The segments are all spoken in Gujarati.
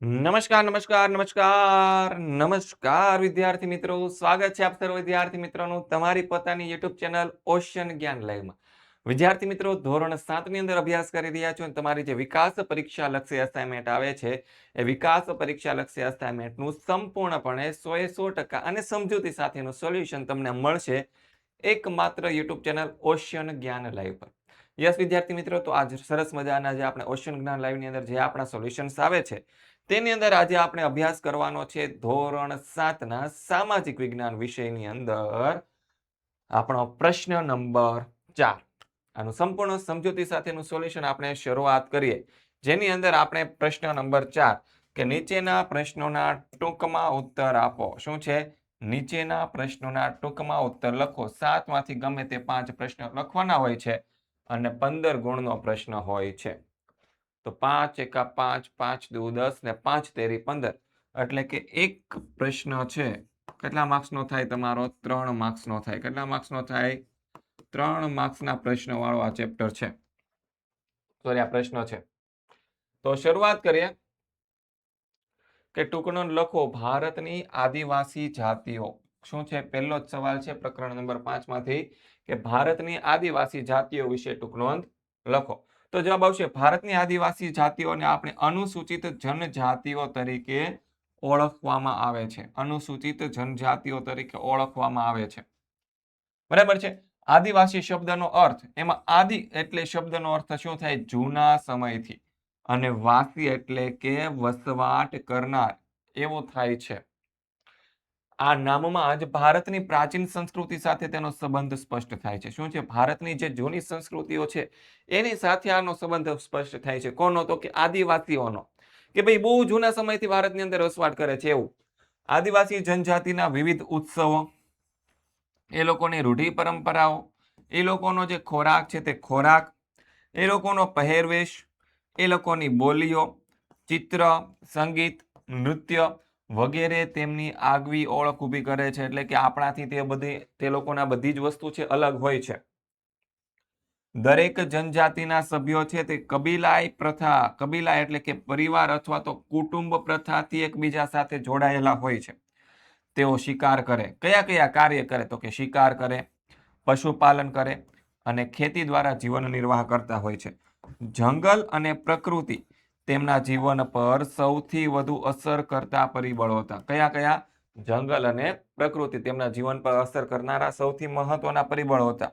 નમસ્કાર નમસ્કાર નમસ્કાર નમસ્કાર વિદ્યાર્થી મિત્રો, સ્વાગત છે આપ સર્વ વિદ્યાર્થી મિત્રોનું તમારી પોતાની યુટ્યુબ ચેનલ ઓશન જ્ઞાન લાઈવમાં. વિદ્યાર્થી મિત્રો, ધોરણ 7 ની અંદર અભ્યાસ કરી રહ્યા છો અને તમારી જે વિકાસ પરીક્ષા લક્ષી અસાઇનમેન્ટ આવે છે એ વિકાસ પરીક્ષા લક્ષી અસાઇનમેન્ટનું સંપૂર્ણપણે 100% અને સમજૂતી સાથેનું સોલ્યુશન તમને મળશે એકમાત્ર યુટ્યુબ ચેનલ ઓશન જ્ઞાન લાઈવ પર. યસ વિદ્યાર્થી મિત્રો, તો આજ સરસ મજાના જે આપણે ઓશન જ્ઞાન લાઈવ ની અંદર જે આપણા સોલ્યુશન્સ આવે છે તેની અંદર આજે આપણે અભ્યાસ કરવાનો છે ધોરણ 7 ના સામાજિક વિજ્ઞાન વિષયની અંદર આપણો પ્રશ્ન નંબર 4. આનું સંપૂર્ણ સમજૂતી સાથેનું સોલ્યુશન આપણે શરૂઆત કરીએ, જેની અંદર આપણે પ્રશ્ન નંબર 4 કે નીચેના પ્રશ્નોના ટૂંકમાં ઉત્તર આપો. શું છે? નીચેના પ્રશ્નોના ટૂંકમાં ઉત્તર લખો. 7 માંથી ગમે તે 5 પ્રશ્નો લખવાના હોય છે અને 15 ગુણનો પ્રશ્ન હોય છે. તો 5 એકા 5, 5 દુ 10 ને 5 તેરી 15, એટલે કે એક પ્રશ્ન છે કેટલા માર્ક્સનો થાય? તમારો 3 માર્ક્સનો થાય. કેટલા માર્ક્સનો થાય? 3 માર્ક્સના પ્રશ્ન વાળો આ ચેપ્ટર છે, સોરી આ પ્રશ્ન છે. તો શરૂઆત કરીએ કે ટૂંકનો લખો ભારતની આદિવાસી જાતિઓ. શું છે? પહેલો જ સવાલ છે પ્રકરણ નંબર 5 માંથી કે ભારતની આદિવાસી જાતિઓ વિશે ટૂંકનોંધ લખો. તો જવાબ આવશે ભારતની આદિવાસી જાતિઓને આપણે અનુસૂચિત જનજાતિઓ તરીકે ઓળખવામાં આવે છે. અનુસૂચિત જનજાતિઓ તરીકે ઓળખવામાં આવે છે. બરાબર છે. આદિવાસી શબ્દનો અર્થ, એમાં આદિ એટલે શબ્દનો અર્થ શું થાય? જૂના સમયથી, અને વાસી એટલે કે વસવાટ કરનાર એવો થાય છે. આ નામમાં જ ભારતની પ્રાચીન સંસ્કૃતિ સાથે તેનો સંબંધ સ્પષ્ટ થાય છે. શું છે? ભારતની જે જૂની સંસ્કૃતિઓ છે એની સાથે આનો સંબંધ સ્પષ્ટ થાય છે. કોનો? તો કે આદિવાસીઓનો, કે ભાઈ બહુ જૂના સમયથી ભારતની અંદર વસવાટ કરે છે એવું. આદિવાસી જનજાતિના વિવિધ ઉત્સવો, એ લોકોની રૂઢિ પરંપરાઓ, એ લોકોનો જે ખોરાક છે તે ખોરાક, એ લોકોનો પહેરવેશ, એ લોકોની બોલીઓ, ચિત્ર, સંગીત, નૃત્ય વગેરે તેમની આગવી ઓળખ ઊભી કરે છે. એટલે કે આપણાથી તે લોકોના બધી જ વસ્તુ છે અલગ હોય છે. દરેક જનજાતિના સભ્યો છે તે કબીલાઈ પ્રથા, કબીલા એટલે કે પરિવાર અથવા તો કુટુંબ પ્રથાથી એકબીજા સાથે જોડાયેલા હોય છે. તેઓ શિકાર કરે. કયા કયા કાર્ય કરે? તો કે શિકાર કરે, પશુપાલન કરે અને ખેતી દ્વારા જીવન નિર્વાહ કરતા હોય છે. જંગલ અને પ્રકૃતિ તેમના જીવન પર સૌથી વધુ અસર કરતા પરિબળો હતા. કયા કયા? જંગલ અને પ્રકૃતિ તેમના જીવન પર અસર કરનારા સૌથી મહત્વના પરિબળો હતા.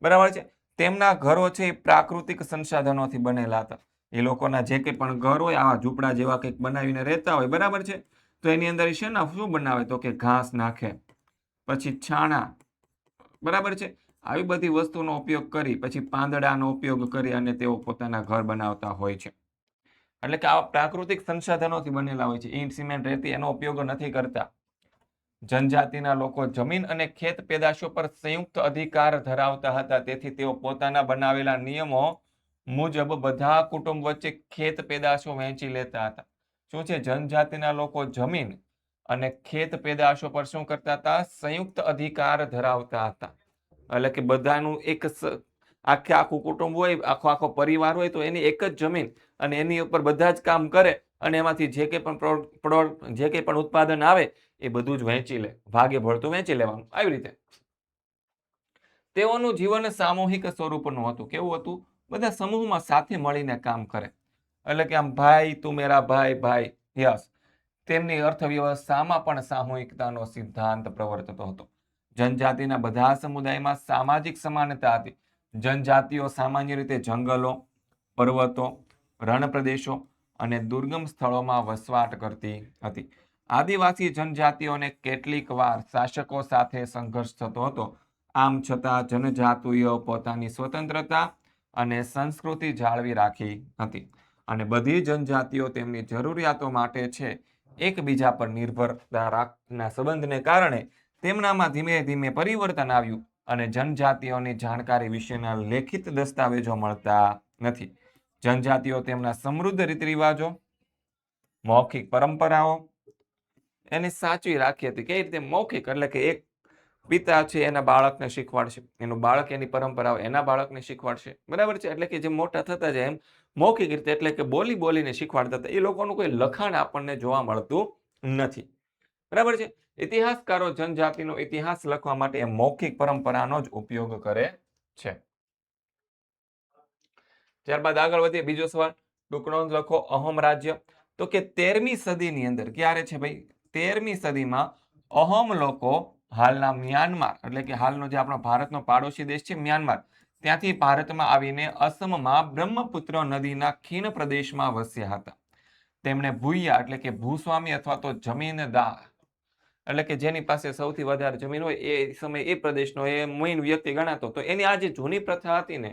બરાબર છે. તેમના ઘરો છે એ પ્રાકૃતિક સંસાધનોથી બનેલા હતા. એ લોકોના જે કંઈ પણ ઘર હોય આવા ઝૂંપડા જેવા કંઈક બનાવીને રહેતા હોય, બરાબર છે. તો એની અંદર છે ને શું બનાવે? તો કે ઘાસ નાખે, પછી છાણા, બરાબર છે. આવી બધી વસ્તુનો ઉપયોગ કરી, પછી પાંદડાનો ઉપયોગ કરી અને તેઓ પોતાના ઘર બનાવતા હોય છે. એટલે કે આવા પ્રાકૃતિક સંસાધનોથી બનેલા હોય છે. ઈંટ, સિમેન્ટ, રેતી એનો ઉપયોગ નથી કરતા. જનજાતિના લોકો જમીન અને ખેત પેદાશો પર સંયુક્ત અધિકાર ધરાવતા હતા. તેથી તેઓ પોતાના બનાવેલા નિયમો મુજબ બધા કુટુંબ વચ્ચે ખેત પેદાશો વહેંચી લેતા હતા. શું છે? જનજાતિના લોકો જમીન અને ખેત પેદાશો પર શું કરતા હતા? સંયુક્ત અધિકાર ધરાવતા હતા. એટલે કે બધાનું આખું કુટુંબ હોય, આખો પરિવાર હોય, તો એની એક જ જમીન અને એની ઉપર બધા જ કામ કરે અને એમાંથી જે કંઈ પણ ઉત્પાદન આવે એ બધું જ વહેંચી લે, ભાગે ભળતું વહેંચી લેવાનું. આવી રીતે તેઓનું જીવન સામૂહિક સ્વરૂપનું હતું. કેવું હતું? બધા સમૂહમાં સાથે મળીને કામ કરે. એટલે કે આમ ભાઈ તું મેરા ભાઈ, ભાઈ. યસ. તેમની અર્થવ્યવસ્થામાં પણ સામૂહિકતાનો સિદ્ધાંત પ્રવર્તતો હતો. જનજાતિના બધા સમુદાયમાં સામાજિક સમાનતા હતી. જનજાતિઓ સામાન્ય રીતે જંગલો, પર્વતો, રણ પ્રદેશો અને દુર્ગમ સ્થળોમાં વસવાટ કરતી હતી. આદિવાસી જનજાતિઓને કેટલીક વાર શાસકો સાથે સંઘર્ષ થતો હતો. આમ છતાં જનજાતિઓ પોતાની સ્વતંત્રતા અને સંસ્કૃતિ જાળવી રાખી હતી અને બધી જનજાતિઓ તેમની જરૂરિયાતો માટે છે એકબીજા પર નિર્ભરતાના સંબંધને કારણે તેમનામાં ધીમે ધીમે પરિવર્તન આવ્યું અને જનજાતિઓની જાણકારી વિશેના લેખિત દસ્તાવેજો મળતા નથી. જનજાતિઓ તેમના સમૃદ્ધ રીત રિવાજો, મૌખિક પરંપરાઓ એને સાચવી રાખી હતી. કઈ રીતે? મૌખિક એટલે કે એક પિતા છે એના બાળકને શીખવાડશે, એનું બાળક એની પરંપરાઓ એના બાળકને શીખવાડશે, બરાબર છે. એટલે કે જે મોટા થતા જાય એમ મૌખિક રીતે એટલે કે બોલી બોલીને શીખવાડતા હતા. એ લોકોનું કોઈ લખાણ આપણને જોવા મળતું નથી. બરાબર છે. ઇતિહાસકારો જનજાતિનો ઇતિહાસ લખવા માટે મૌખિક પરંપરાનો જ ઉપયોગ કરે છે. ત્યારબાદ આગળ વધીએ. બીજો સવાલ ટૂંક નોંધ લખો. અહોમ રાજ્ય. તો કે 13મી સદીની અંદર ક્યારે છે ભાઈ? 13મી સદીમાં અહોમ લોકો હાલના મ્યાનમાર એટલે કે હાલનો જે આપણો ભારતનો પાડોશી દેશ છે મ્યાનમાર, ત્યાંથી ભારતમાં આવીને અસમમાં બ્રહ્મપુત્ર નદીના ખીણ પ્રદેશમાં વસ્યા હતા. તેમણે ભૂયા એટલે કે ભૂસ્વામી અથવા તો જમીનદાર એટલે કે જેની પાસે સૌથી વધારે જમીન હોય એ સમય એ પ્રદેશનો એ મેઇન વ્યક્તિ ગણાતો. તો એની આ જે જૂની પ્રથા હતી ને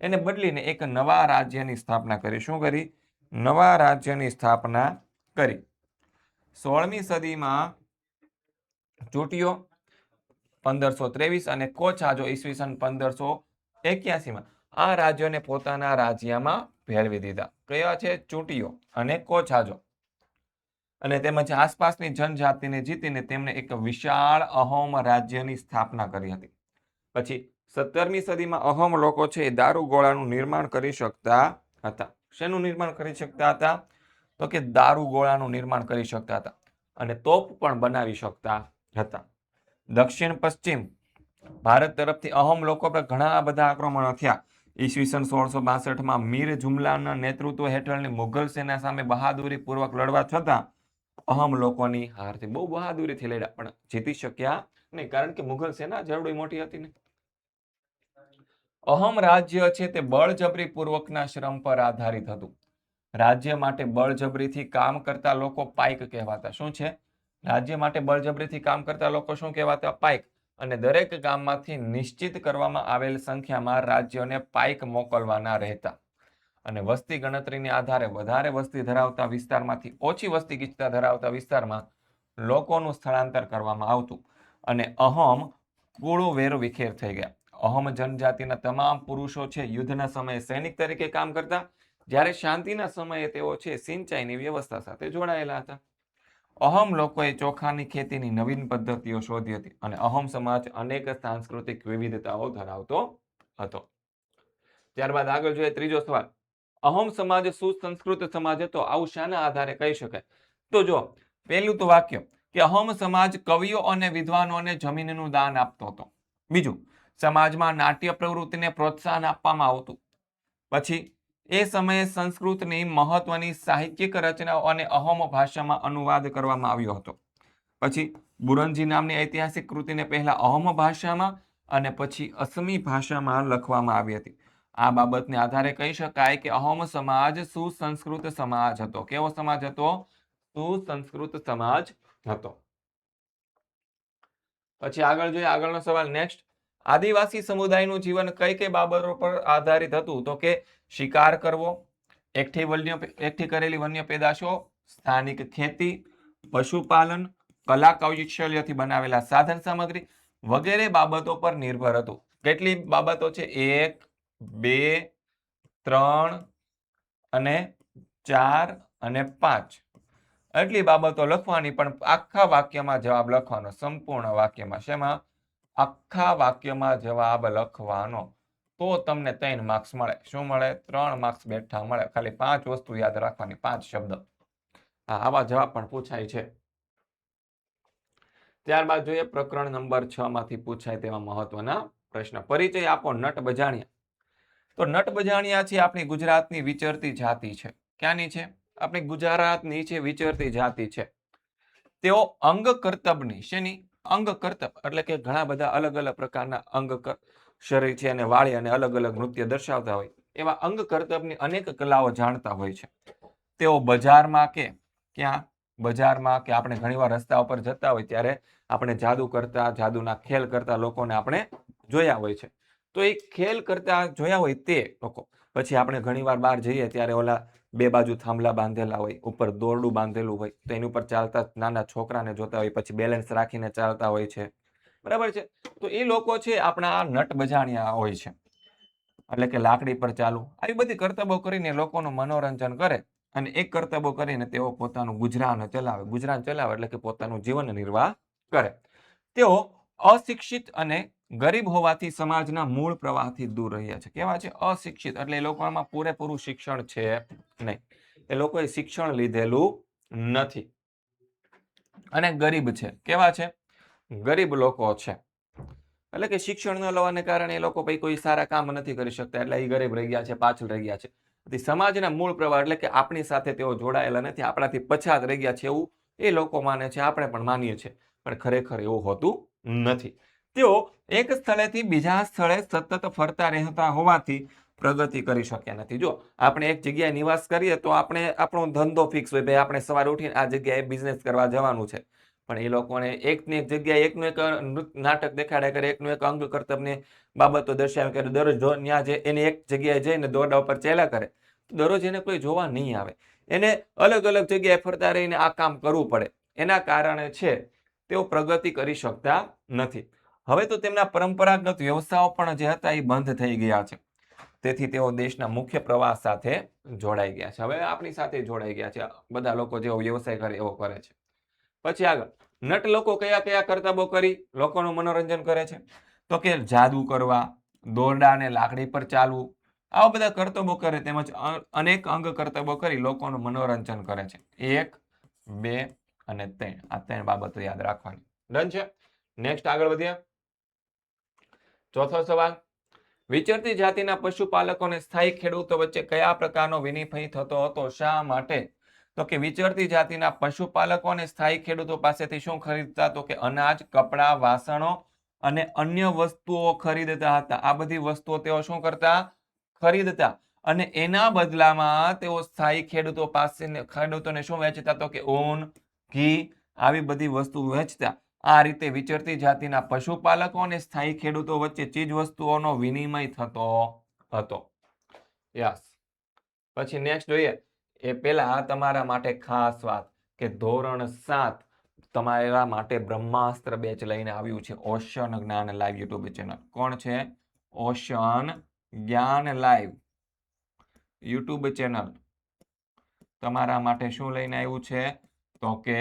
એને બદલીને એક નવા રાજ્યની સ્થાપના કરી. શું કરી? નવા રાજ્યની સ્થાપના કરી. 16મી સદીમાં ચૂંટ્યો 1523 અને કોછાજો ઈસવીસન 1581માં આ રાજ્યોને પોતાના રાજ્યમાં ભેળવી દીધા. કયા છે? ચૂંટ્યો અને કોછાજો. અને તેમજ આસપાસની જનજાતિને જીતીને તેમણે એક વિશાળ અહોમ રાજ્યની સ્થાપના કરી હતી. પછી 17મી સદીમાં અહોમ લોકો છે એ દારૂગોળાનું નિર્માણ કરી શકતા હતા. શેનું નિર્માણ કરી શકતા હતા? તો કે દારૂગોળાનું નિર્માણ કરી શકતા હતા અને તોપ પણ બનાવી શકતા હતા. દક્ષિણ પશ્ચિમ ભારત તરફથી અહોમ લોકો પર ઘણા બધા આક્રમણો થયા. ઈસવીસન 1662માં મીર જુમલાના નેતૃત્વ હેઠળની મુઘલ સેના સામે બહાદુરી પૂર્વક લડવા છતાં અહમ લોકોની હાર થઈ. બહુ બહાદુરીથી લડ્યા પણ જીતી શક્યા નહીં, કારણ કે મુઘલ સેના જરડી મોટી હતી ને. અહમ રાજ્ય છે તે બળજબરી પૂર્વકના શ્રમ પર આધારિત હતું. રાજ્ય માટે બળજબરીથી કામ કરતા લોકો પાઇક કહેવાતા. શું છે? રાજ્ય માટે બળજબરીથી કામ કરતા લોકો શું કહેવાતા? પાઇક. અને દરેક ગામમાંથી નિશ્ચિત કરવામાં આવેલ સંખ્યામાં રાજ્યોને પાઇક મોકલવાના રહેતા. અને વસ્તી ગણતરીને આધારે વધારે વસ્તી ધરાવતા વિસ્તારમાંથી ઓછી વસ્તી ગીચતા ધરાવતા વિસ્તારમાં લોકોનું સ્થળાંતર કરવામાં આવતું અને અહોમ કુળો વેરો વિખેર થઈ ગયા. અહોમ જનજાતિના તમામ પુરુષો છે યુદ્ધના સમયે સૈનિક તરીકે કામ કરતા, જ્યારે શાંતિના સમયે તેઓ છે સિંચાઈની વ્યવસ્થા સાથે જોડાયેલા હતા. અહોમ લોકોએ ચોખાની ખેતીની નવીન પદ્ધતિઓ શોધી હતી અને અહોમ સમાજ અનેક સાંસ્કૃતિક વિવિધતાઓ ધરાવતો હતો. ત્યારબાદ આગળ જોઈએ ત્રીજો સવાલ. અહોમ સમાજ સુસંસ્કૃત સમાજ હતો, આવું શાના આધારે કહી શકાય? તો જો પહેલું તો વાક્ય કે અહોમ સમાજ કવિઓ અને વિદ્વાનોને જમીનનું દાન આપતો હતો. બીજું, સમાજમાં નાટ્ય પ્રવૃત્તિને પ્રોત્સાહન આપવામાં આવતું. પછી એ સમયે સંસ્કૃતની મહત્વની સાહિત્યિક રચનાઓ અને અહોમ ભાષામાં અનુવાદ કરવામાં આવ્યો હતો. પછી બુરંજી નામની ઐતિહાસિક કૃતિને પહેલા અહોમ ભાષામાં અને પછી અસમી ભાષામાં લખવામાં આવી હતી. આ બાબતને આધારે કહી શકાય કે અહોમ સમાજ સુસંસ્કૃત સમાજ હતો. કેવો સમાજ હતો? સુસંસ્કૃત સમાજ હતો. પછી આગળ જોઈએ આગળનો સવાલ નેક્સ્ટ. આદિવાસી સમુદાયનું જીવન કઈ કઈ બાબતો પર આધારિત હતું? તો કે શિકાર કરવો, એકઠી કરેલી વન્ય પેદાશો, સ્થાનિક ખેતી, પશુપાલન, કલા કૌશલ્યથી બનાવેલા સાધન સામગ્રી વગેરે બાબતો પર નિર્ભર હતું. કેટલી બાબતો છે? 1, 2, 3 અને 4 અને 5. એટલી બાબતો લખવાની, પણ આખા વાક્યમાં જવાબ લખવાનો. સંપૂર્ણ વાક્યમાં. શેમાં? આખા વાક્યમાં જવાબ લખવાનો. તો તમને 3 માર્ક્સ મળે. શું મળે? 3 માર્ક્સ બેઠા મળે. ખાલી 5 વસ્તુ યાદ રાખવાની, 5 શબ્દ. આવા જવાબ પણ પૂછાય છે. ત્યારબાદ જોઈએ પ્રકરણ નંબર 6 માંથી પૂછાય તેવા મહત્વના પ્રશ્ન. પરિચય આપો નટ બજાણિયા. તો નટ બજાણિયા છે આપણી ગુજરાતની વિચરતી જાતિ છે. ક્યાંની છે? આપણી ગુજરાતની છે વિચરતી જાતિ છે. તેઓ અંગ કરતબની, શેની? અંગ કરતબ એટલે કે ઘણા બધા અલગ અલગ પ્રકારના અંગ શરીર છે અને વાળી અને અલગ અલગ નૃત્ય દર્શાવતા હોય એવા અંગ કરતબની અનેક કલાઓ જાણતા હોય છે. તેઓ બજારમાં કે ક્યાં? બજારમાં કે આપણે ઘણીવાર રસ્તા ઉપર જતા હોય ત્યારે આપણે જાદુ કરતા, જાદુના ખેલ કરતા લોકોને આપણે જોયા હોય છે. તો એ ખેલ કરતા જોયા હોય તે લોકો. પછી આપણે ઘણીવાર બહાર જઈએ ત્યારે ઓલા 2 બાજુ થાંભલા બાંધેલા હોય, ઉપર દોરડું બાંધેલું હોય, તો એની ઉપર ચાલતા નાના છોકરાને જોતા હોય, પછી બેલેન્સ રાખીને ચાલતા હોય છે. બરાબર છે? તો એ લોકો છે આપણા નટ બજાણિયા હોય છે. એટલે કે લાકડી પર ચાલવું, આવી બધી કરતબો કરીને લોકોનું મનોરંજન કરે અને એક કરતબો કરીને તેઓ પોતાનું ગુજરાન ચલાવે. ગુજરાન ચલાવે એટલે કે પોતાનું જીવન નિર્વાહ કરે. તેઓ અશિક્ષિત અને ગરીબ હોવાથી સમાજના મૂળ પ્રવાહથી દૂર રહ્યા છે. કેવા છે? અશિક્ષિત, એટલે એ લોકોમાં પૂરેપૂરું શિક્ષણ છે નહીં. એ લોકોએ શિક્ષણ લીધેલું નથી અને ગરીબ છે. કેવા છે? ગરીબ લોકો છે. એટલે કે શિક્ષણ ન લેવાને કારણે એ લોકો કોઈ સારા કામ નથી કરી શકતા, એટલે એ ગરીબ રહી ગયા છે, પાછળ રહી ગયા છે. સમાજના મૂળ પ્રવાહ એટલે કે આપણી સાથે તેઓ જોડાયેલા નથી, આપણાથી પછાત રહી ગયા છે એવું એ લોકો માને છે, આપણે પણ માનીએ છીએ, પણ ખરેખર એવું હોતું નથી. તેઓ એક સ્થળેથી બીજા સ્થળે સતત ફરતા રહેતા હોવાથી પ્રગતિ કરી શક્યા નથી. જો આપણે એક જગ્યાએ નિવાસ કરીએ તો આપણે આપણો ધંધો ફિક્સ હોય, ભાઈ આપણે સવારે ઉઠીને આ જગ્યાએ બિઝનેસ કરવા જવાનું છે. પણ એ લોકોને એકની એક જગ્યાએ એકનું એક નાટક દેખાડ્યા કરે, એકનું એક અંગ કર્તવ્યની બાબતો દર્શાવ્યા કરે, દરરોજ ત્યાં જે એની એક જગ્યાએ જઈને દોરડા ઉપર ચાલ્યા કરે, દરરોજ એને કોઈ જોવા નહીં આવે. એને અલગ અલગ જગ્યાએ ફરતા રહીને આ કામ કરવું પડે. એના કારણે છે તેઓ પ્રગતિ કરી શકતા નથી. હવે તો તેમના પરંપરાગત વ્યવસાયો પણ જે હતા એ બંધ થઈ ગયા છે. તેથી તેઓ દેશના મુખ્ય પ્રવાહ સાથે જોડાઈ ગયા છે. હવે આપણી સાથે જોડાઈ ગયા છે. બધા લોકો જેવો વ્યવસાય કરે એવો કરે છે. પછી આગળ, નટ લોકો કયા કયા કરતબો કરી લોકોનું મનોરંજન કરે છે? તો કે જાદુ કરવા, દોરડા અને લાકડી પર ચાલવું, આવા બધા કરતબો કરે, તેમજ અનેક અંગ કરતબો કરી લોકોનું મનોરંજન કરે છે. 1, 2 અને 3 આ 3 બાબતો યાદ રાખવાની. ડન છે. નેક્સ્ટ આગળ વધીએ. ચોથો સવાલ, વિચરતી જાતિના પશુપાલકો અને સ્થાયી ખેડૂતો વચ્ચે કયા પ્રકારનો વિનિમય થતો હતો? શા માટે? તો કે વિચરતી જાતિના પશુપાલકો અને સ્થાયી ખેડૂતો પાસેથી શું ખરીદતા? તો કે અનાજ, કપડાં, વાસણો અને અન્ય વસ્તુઓ ખરીદતા હતા. આ બધી વસ્તુઓ તેઓ શું કરતા? ખરીદતા. અને એના બદલામાં તેઓ સ્થાયી ખેડૂતોને શું વેચતા? તો કે ઊન, ઘી, આવી બધી વસ્તુ વેચતા. આ રીતે વિચરતી જાતિના પશુપાલકો અને સ્થાયી ખેડૂતો વચ્ચે ચીજ વસ્તુઓનો વિનિમય થતો હતો. યસ. પછી નેક્સ્ટ જોઈએ. એ પહેલા તમારા માટે ખાસ વાત કે ધોરણ 7 તમારા માટે બ્રહ્માસ્ત્ર બેચ લઈને આવ્યું છે. ઓશન જ્ઞાન લાઈવ યુટ્યુબ ચેનલ. કોણ છે? ઓશન જ્ઞાન લાઈવ યુટ્યુબ ચેનલ તમારા માટે શું લઈને આવ્યું છે? તો કે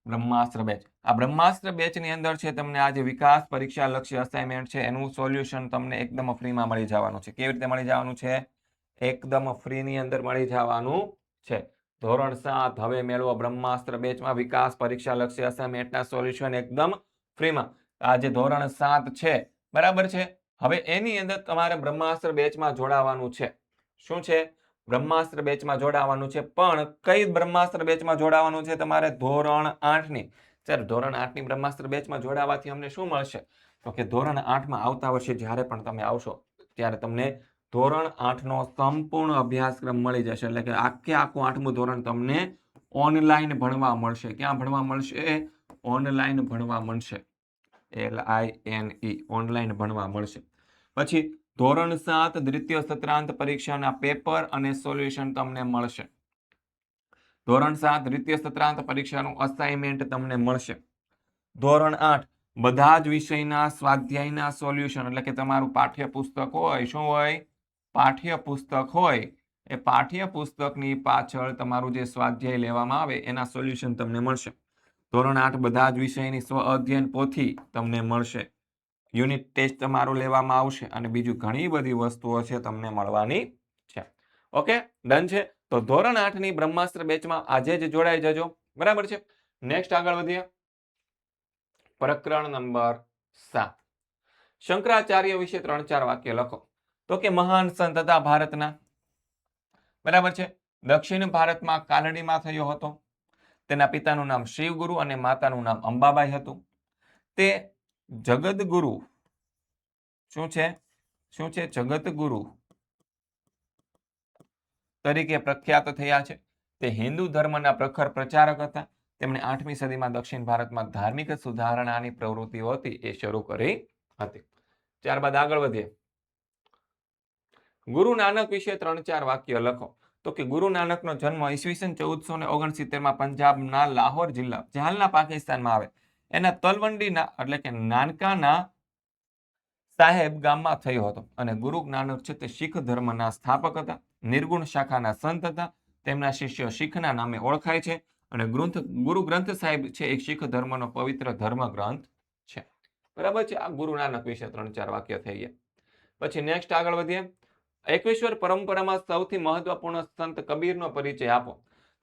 બ્રહ્માસ્ત્ર બેચ. આ બ્રહ્માસ્ત્ર બેચની અંદર છે તમને આ જે વિકાસ પરીક્ષા લક્ષ્ય અસાઇનમેન્ટ છે એનું સોલ્યુશન તમને એકદમ ફ્રીમાં મળી જવાનું છે. કેવી રીતે મળી જવાનું છે? એકદમ ફ્રીની અંદર મળી જવાનું છે. ધોરણ 7 હવે મેળવો બ્રહ્માસ્ત્ર બેચમાં વિકાસ પરીક્ષા લક્ષ્ય અસાઇનમેન્ટના સોલ્યુશન એકદમ ફ્રીમાં. આ જે ધોરણ 7 છે, બરાબર છે, હવે એની અંદર તમારે બ્રહ્માસ્ત્ર બેચમાં જોડાવાનું છે. શું છે? બ્રહ્માસ્ત્ર બેચમાં જોડાવાનું છે. પણ કઈ બ્રહ્માસ્ત્ર બેચમાં જોડાવાનું છે? તમારે ધોરણ 8 ની. સર ધોરણ 8 ની બ્રહ્માસ્ત્ર બેચમાં જોડાવાથી અમને શું મળશે? તો કે ધોરણ 8 માં આવતા વર્ષે જ્યારે પણ તમે આવશો ત્યારે તમને ધોરણ 8 નો સંપૂર્ણ અભ્યાસક્રમ મળી જશે. એટલે કે આખું 8મું ધોરણ તમને ઓનલાઈન ભણવા મળશે. ક્યાં ભણવા મળશે? ઓનલાઈન ભણવા મળશે. LINE ઓનલાઈન ભણવા મળશે. પછી ધોરણ 7 દ્વિતીય સત્રાંત પરીક્ષાના પેપર અને સોલ્યુશન તમને મળશે. ધોરણ 7 દ્વિતીય સત્રાંત પરીક્ષાનું અસાઇનમેન્ટ તમને મળશે. ધોરણ 8 બધા જ વિષયના સ્વાધ્યાયના સોલ્યુશન, એટલે કે તમારું પાઠ્યપુસ્તક હોય, શું હોય? પાઠ્યપુસ્તક હોય. એ પાઠ્યપુસ્તકની પાછળ તમારું જે સ્વાધ્યાય લેવામાં આવે એના સોલ્યુશન તમને મળશે. ધોરણ 8 બધા જ વિષયની સ્વ અધ્યયન પોથી તમને મળશે. યુનિટ ટેસ્ટ તમારું લેવામાં આવશે અને બીજું ઘણી બધી વસ્તુઓ છે તમને મળવાની છે. ઓકે, ડન છે. તો ધોરણ 8 ની બ્રહ્માસ્ત્ર બેચમાં આજે જ જોડાઈ જજો. બરાબર છે. નેક્સ્ટ આગળ વધીએ. પ્રકરણ નંબર 7. શંકરાચાર્ય વિશે 3-4 વાક્ય લખો. તો કે મહાન સંત હતા ભારતના. બરાબર છે. દક્ષિણ ભારતમાં કાલડીમાં થયો હતો. તેના પિતાનું નામ શિવગુરુ અને માતાનું નામ અંબાબાઈ હતું. તે જગતગુરુ શું છે? જગતગુરુ તરીકે પ્રખ્યાત થયા છે. તે હિન્દુ ધર્મના પ્રખર પ્રચારક હતા. તેમણે 8મી સદીમાં દક્ષિણ ભારતમાં ધાર્મિક સુધારણાની પ્રવૃત્તિઓ હતી એ શરૂ કરી હતી. ત્યારબાદ આગળ વધીએ. ગુરુ નાનક વિશે 3-4 વાક્ય લખો. તો કે ગુરુ નાનકનો જન્મ ઈસવીસન 1469માં પંજાબના લાહોર જિલ્લા, જે હાલના પાકિસ્તાનમાં આવે, એના તલવંડીના એટલે કે નાનકાના સાહેબ ગામમાં થયો હતો. અને ગુરુ નાનક છે તે શીખ ધર્મના સ્થાપક હતા. નિર્ગુણ શાખાના સંત હતા. તેમના શિષ્ય શીખના નામે ઓળખાય છે. અને ગુરુ ગ્રંથ સાહેબ છે એ શીખ ધર્મનો પવિત્ર ધર્મ ગ્રંથ છે. બરાબર છે. આ ગુરુ નાનક વિશે 3-4 વાક્ય થઈ ગયા. પછી નેક્સ્ટ આગળ વધીએ. 21મી પરંપરામાં સૌથી મહત્વપૂર્ણ સંત કબીરનો પરિચય આપો.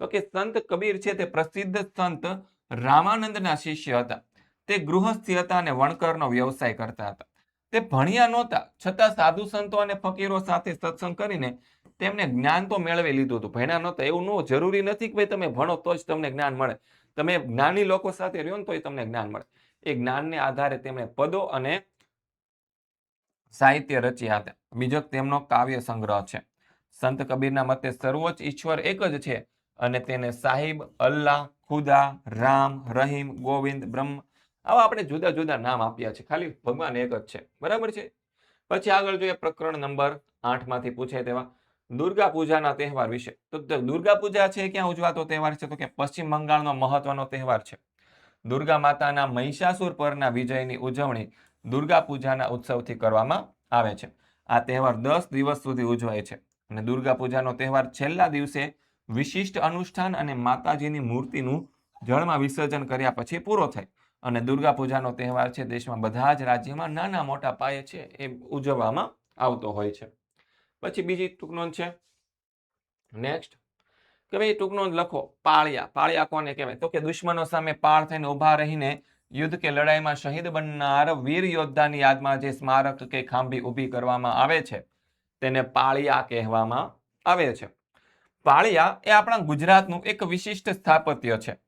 તો કે સંત કબીર છે તે પ્રસિદ્ધ સંત રામાનંદના શિષ્ય હતા. તે ગૃહસ્થી હતા અને વણકરનો વ્યવસાય કરતા હતા. તે ભણ્યા નહોતા, છતાં સાધુ સંતો અને ફકીરો સાથે સત્સંગ કરીને તેમને જ્ઞાન તો મેળવી લીધું હતું. ભણ્યા નહોતા એવું જરૂરી નથી કે ભાઈ તમે ભણો તો જ તમને જ્ઞાન મળે. તમે જ્ઞાની લોકો સાથે રહ્યો ને તો તમને જ્ઞાન મળે. એ જ્ઞાનને આધારે તેમણે પદો અને સાહિત્ય રચ્યા હતા. બીજો તેમનો કાવ્ય સંગ્રહ છે. સંત કબીરના મતે સર્વોચ્ચ ઈશ્વર એક જ છે અને તેને સાહિબ, અલ્લાહ, ખુદા, રામ, રહીમ, ગોવિંદ, બ્રહ્મ આવા આપણે જુદા જુદા નામ આપ્યા છે. ખાલી ભગવાન એક જ છે. બરાબર છે. પછી આગળ જોઈએ પ્રકરણ નંબર 8 માંથી પૂછે તેવા દુર્ગા પૂજાના તહેવાર વિશે. તો દુર્ગા પૂજા છે ક્યાં ઉજવાતો તહેવાર છે? તો કે પશ્ચિમ બંગાળનો મહત્વનો તહેવાર છે. દુર્ગા માતાના મહિષાસુર પરના વિજયની ઉજવણી દુર્ગા પૂજાના ઉત્સવથી કરવામાં આવે છે. આ તહેવાર 10 દિવસ સુધી ઉજવાય છે અને દુર્ગા પૂજાનો તહેવાર છેલ્લા દિવસે વિશિષ્ટ અનુષ્ઠાન અને માતાજીની મૂર્તિનું જળમાં વિસર્જન કર્યા પછી પૂરો થાય. અને દુર્ગા પૂજાનો તહેવાર છે દેશમાં બધા જ રાજ્યમાં નાના મોટા પાયે છે એ ઉજવવામાં આવતો હોય છે. પછી બીજી ટૂંક નોંધ છે નેક્સ્ટ કે ભાઈ ટૂંક નોંધ લખો. પાળિયા. પાળિયા કોને કહેવાય? તો કે દુશ્મનો સામે પાળ થઈને ઊભા રહીને યુદ્ધ કે લડાઈમાં શહીદ બનનાર વીર યોદ્ધાની યાદમાં જે સ્મારક કે ખાંભી ઊભી કરવામાં આવે છે તેને પાળિયા કહેવામાં આવે છે. પાળિયા એ આપણા ગુજરાતનું એક વિશિષ્ટ સ્થાપત્ય છે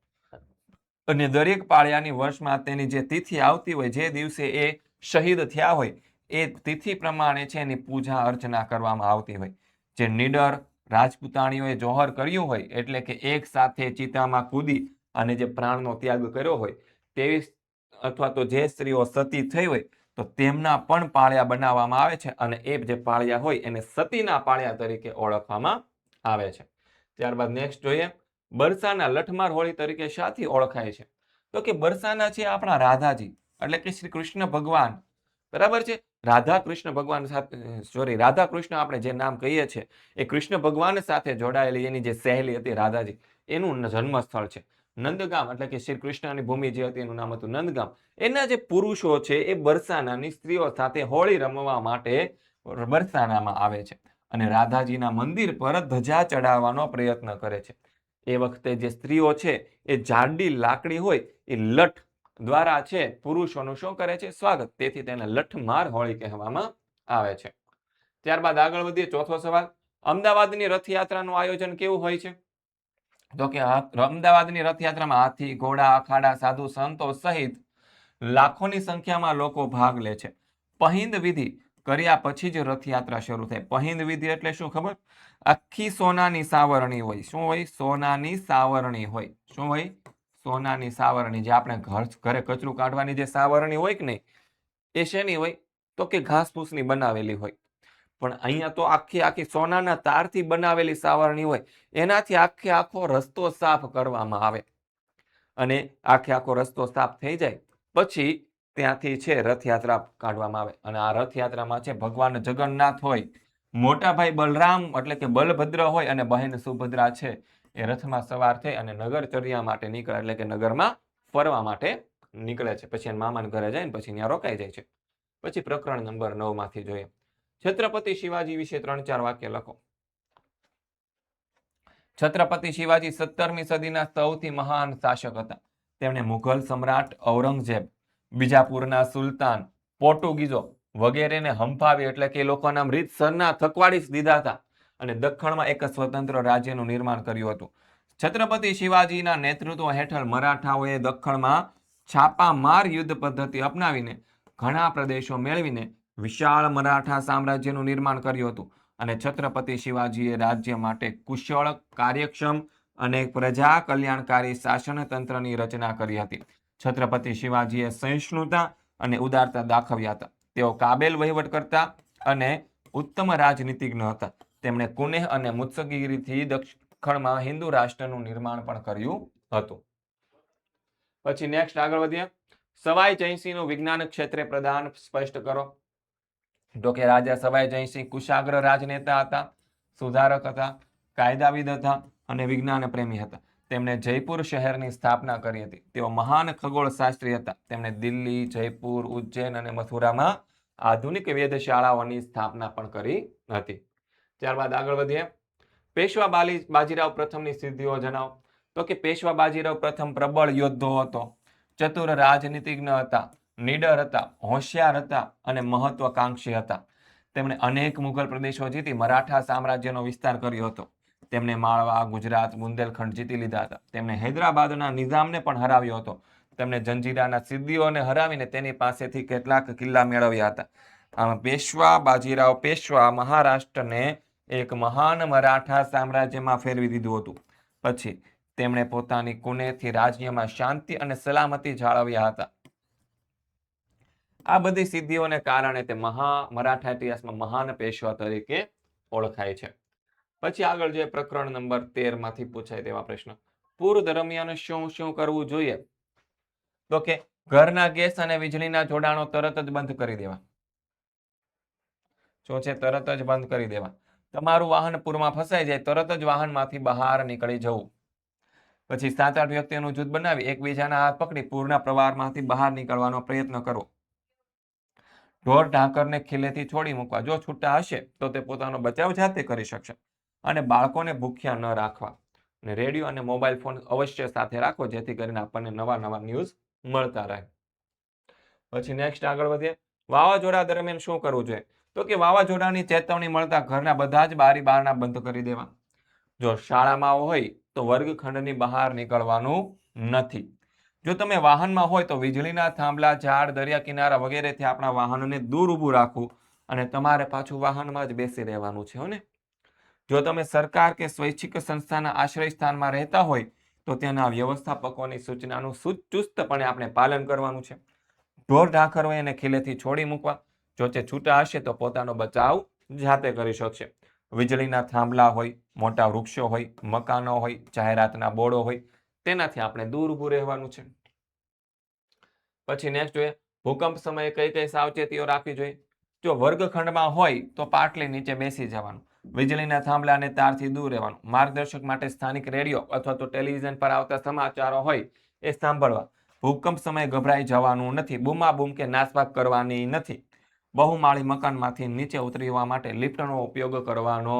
અને દરેક પાળિયાની વર્ષમાં તેની જે તિથિ આવતી હોય, જે દિવસે એ શહીદ થયા હોય એ તિથિ પ્રમાણે છે એની પૂજા અર્ચના કરવામાં આવતી હોય. જે નીડર રાજપૂતાણીઓએ જોહર કર્યું હોય એટલે કે એક સાથે ચિતામાં કૂદી અને જે પ્રાણનો ત્યાગ કર્યો હોય તેવી અથવા તો જે સ્ત્રીઓ સતી થઈ હોય તો તેમના પણ પાળિયા બનાવવામાં આવે છે અને એ જે પાળિયા હોય એને સતીના પાળિયા તરીકે ઓળખવામાં આવે છે. ત્યારબાદ નેક્સ્ટ જોઈએ. બરસાના લઠમાર હોળી તરીકે શાથી ઓળખાય છે? તો કે બરસાના છે આપણા રાધાજી એટલે કે શ્રી કૃષ્ણ ભગવાન. બરાબર છે. રાધા કૃષ્ણ ભગવાન સાથે રાધા કૃષ્ણ આપણે જે નામ કહીએ છીએ એ કૃષ્ણ ભગવાન સાથે જોડાયેલી એની જે સહેલી હતી રાધાજી એનું જન્મસ્થળ છે. નંદગામ એટલે કે શ્રી કૃષ્ણની ભૂમિ જે હતી એનું નામ હતું નંદગામ. એના જે પુરુષો છે એ બરસાનાની સ્ત્રીઓ સાથે હોળી રમવા માટે બરસાનામાં આવે છે અને રાધાજીના મંદિર પર ધજા ચડાવવાનો પ્રયત્ન કરે છે. એ વખતે જે સ્ત્રીઓ છે એ જાડી લાકડી હોય એ લઠ દ્વારા છે પુરુષોનું શું કરે છે? સ્વાગત. તેથી તેને લઠમાર હોળી કહેવામાં આવે છે. ત્યારબાદ આગળ વધીએ. ચોથો સવાલ. અમદાવાદની રથયાત્રાનું આયોજન કેવું હોય છે? તો કે અમદાવાદની રથયાત્રામાં હાથી, ઘોડા, અખાડા, સાધુ સંતો સહિત લાખોની સંખ્યામાં લોકો ભાગ લે છે. પહિંદ વિધિ કર્યા પછી જ રથયાત્રા શરૂ થાય. પહિંદ વિધિ એટલે શું ખબર? આખી સોનાની સાવરણી હોય. શું હોય? સોનાની સાવરણી હોય. શું હોય? સોનાની સાવરણી. જે આપણે ઘરે કચરું કાઢવાની જે સાવરણી હોય કે નહીં એ શેની હોય? તો કે ઘાસ ફૂસની બનાવેલી હોય. પણ અહીંયા તો આખી આખી સોનાના તારથી બનાવેલી સાવરણી હોય. એનાથી આખે આખો રસ્તો સાફ કરવામાં આવે અને આખે આખો રસ્તો સાફ થઈ જાય પછી ત્યાંથી છે રથયાત્રા કાઢવામાં આવે અને આ રથયાત્રામાં છે ભગવાન જગન્નાથ હોય, મોટા ભાઈ બલરામ એટલે કે બલભદ્ર હોય અને બહેન સુભદ્રા છે એ રથમાં સવાર થઈ અને નગરચર્યા માટે નીકળે એટલે કે નગરમાં ફરવા માટે નીકળે છે. પછી મામાના ઘરે જાય ને પછી ત્યાં રોકાઈ જાય છે. પછી પ્રકરણ નંબર 9 માંથી જોઈએ. છત્રપતિ શિવાજી વિશે 3-4 વાક્ય લખો. છત્રપતિ શિવાજી 17મી સદીના સૌથી મહાન શાસક હતા. તેમણે મુઘલ સમ્રાટ ઔરંગઝેબ, બીજાપુરના સુલતાન, પોર્ટુગીઝો વગેરેને હંફાવી એટલે કે લોકોના રીતસરના થકવાડી જ દીધા હતા અને દખ્ખણમાં એક સ્વતંત્ર રાજ્યનું નિર્માણ કર્યું હતું. છત્રપતિ શિવાજીના નેતૃત્વ હેઠળ મરાઠાઓએ દખ્ખણમાં છાપામાર યુદ્ધ પદ્ધતિ અપનાવીને ઘણા પ્રદેશો મેળવીને વિશાળ મરાઠા સામ્રાજ્યનું નિર્માણ કર્યું હતું અને છત્રપતિ શિવાજીએ રાજ્ય માટે કુશળ, કાર્યક્ષમ અને પ્રજા કલ્યાણકારી શાસન તંત્રની રચના કરી હતી. છત્રપતિ શિવાજીએ સહિષ્ણુતા અને ઉદારતા દાખવ્યા હતા. તેઓ કાબેલ વહીવટ કરતા અને ઉત્તમ રાજનીતિજ્ઞ હતા. તેમણે કુનેહ અને મુત્સગીરીથી દખ્ખણમાં હિન્દુ રાષ્ટ્રનું નિર્માણ પણ કર્યું હતું. પછી નેક્સ્ટ આગળ વધીએ. સવાઈ જયસિંહનું વિજ્ઞાન ક્ષેત્રે પ્રદાન સ્પષ્ટ કરો. તો કે રાજા સવાઈ જયસિંહ કુશાગ્ર રાજનેતા હતા, સુધારક હતા, કાયદાવિદ હતા અને વિજ્ઞાન પ્રેમી હતા. તેમણે જયપુર શહેરની સ્થાપના કરી હતી. તેઓ મહાન ખગોળશાસ્ત્રી હતા. તેમણે દિલ્હી, જયપુર, ઉજ્જૈન અને મથુરામાં આધુનિક વેધશાળાઓની સ્થાપના પણ કરી હતી. ત્યારબાદ આગળ વધીએ. પેશવા બાજીરાવ પ્રથમની સિદ્ધિઓ જણાવો. તો કે પેશવા બાજીરાવ પ્રથમ પ્રબળ યોદ્ધો હતો, ચતુર રાજનીતિજ્ઞ હતા, નીડર હતા, હોશિયાર હતા અને મહત્વાકાંક્ષી હતા. તેમણે અનેક મુઘલ પ્રદેશો જીતી મરાઠા સામ્રાજ્યનો વિસ્તાર કર્યો હતો. તેમણે માળવા, ગુજરાત, બુંદેલખંડ જીતી લીધા હતા. તેમણે હૈદરાબાદના નિઝામને પણ હરાવ્યો હતો. તેમણે જંજીરાના સિદ્દીઓને હરાવીને તેની પાસેથી કેટલાક કિલ્લા મેળવ્યા હતા. આમ પેશવા બાજીરાવ પેશવા મહારાષ્ટ્રને એક મહાન મરાઠા સામ્રાજ્યમાં ફેરવી દીધું હતું. પછી તેમણે પોતાની કુનેથી રાજ્યમાં શાંતિ અને સલામતી જાળવ્યા હતા. આ બધી સિદ્ધિઓને કારણે તે મરાઠા ઇતિહાસમાં મહાન પેશવા તરીકે ઓળખાય છે. પછી આગળ જોઈએ પ્રકરણ નંબર 13 માંથી પૂછાય તેવા પ્રશ્ન. પૂર દરમિયાન શું શું કરવું જોઈએ? તો કે ઘરના ગેસ અને વીજળીના જોડાણો તરત જ બંધ કરી દેવા. શું છે? તરત જ બંધ કરી દેવા. તમારું વાહન પૂરમાં ફસાઈ જાય તરત જ વાહનમાંથી બહાર નીકળી જવું. પછી 7-8 વ્યક્તિઓનું જૂથ બનાવી એકબીજાના હાથ પકડી પૂરના પ્રવાહમાંથી બહાર નીકળવાનો પ્રયત્ન કરવો. ઢોર ઢાંકરને ખીલેથી છોડી મૂકવા. જો છૂટા હશે તો તે પોતાનો બચાવ જાતે કરી શકશે. અને બાળકોને ભૂખ્યા ન રાખવા. અને રેડિયો અને મોબાઈલ ફોન અવશ્ય સાથે રાખો જેથી કરીને આપણને નવા નવા ન્યૂઝ મળતા રહે. પછી નેક્સ્ટ આગળ વધીએ. વાવાઝોડા દરમિયાન શું કરવું જોઈએ? તો કે વાવાઝોડાની ચેતવણી મળતા ઘરના બધા જ બારી બારણા બંધ કરી દેવા. જો શાળામાં હોય તો વર્ગખંડની બહાર નીકળવાનું નથી. જો તમે વાહનમાં હોય તો વીજળીના થાંભલા, ઝાડ, દરિયા કિનારા વગેરેથી આપણા વાહનને દૂર ઊભું રાખવું અને તમારે પાછું વાહનમાં જ બેસી રહેવાનું છે ને. જો તમે સરકાર કે સ્વૈચ્છિક સંસ્થાના આશ્રય સ્થાનમાં રહેતા હોય તો તેના વ્યવસ્થાપકોની સૂચનાનું ચુસ્તપણે આપણે પાલન કરવાનું છે. ઢોર ઢાંખર હોય એને ખીલેથી છોડી મૂકવા. જો તે છૂટા હશે તો પોતાનો બચાવ જાતે કરી શકશે. વીજળીના થાંભલા હોય, મોટા વૃક્ષો હોય, મકાનો હોય, જાહેરાતના બોર્ડો હોય તેનાથી આપણે દૂર ઊભું રહેવાનું છે. પછી નેક્સ્ટ જોઈએ ભૂકંપ સમયે કઈ કઈ સાવચેતીઓ રાખવી જોઈએ? જો વર્ગખંડમાં હોય તો પાટલી નીચે બેસી જવાનું. વીજળીના થાંભલા અને તારથી દૂર રહેવાનું. માર્ગદર્શક માટે સ્થાનિક રેડિયો અથવા તો ટેલિવિઝન પર આવતા સમાચારો હોય એ સાંભળવા. ભૂકંપ સમયે ગભરાઈ જવાનું નથી. બૂમાબૂમ કે નાસભાગ કરવાની નથી. બહુમાળી મકાનમાંથી નીચે ઉતરવા માટે લિફ્ટનો ઉપયોગ કરવાનો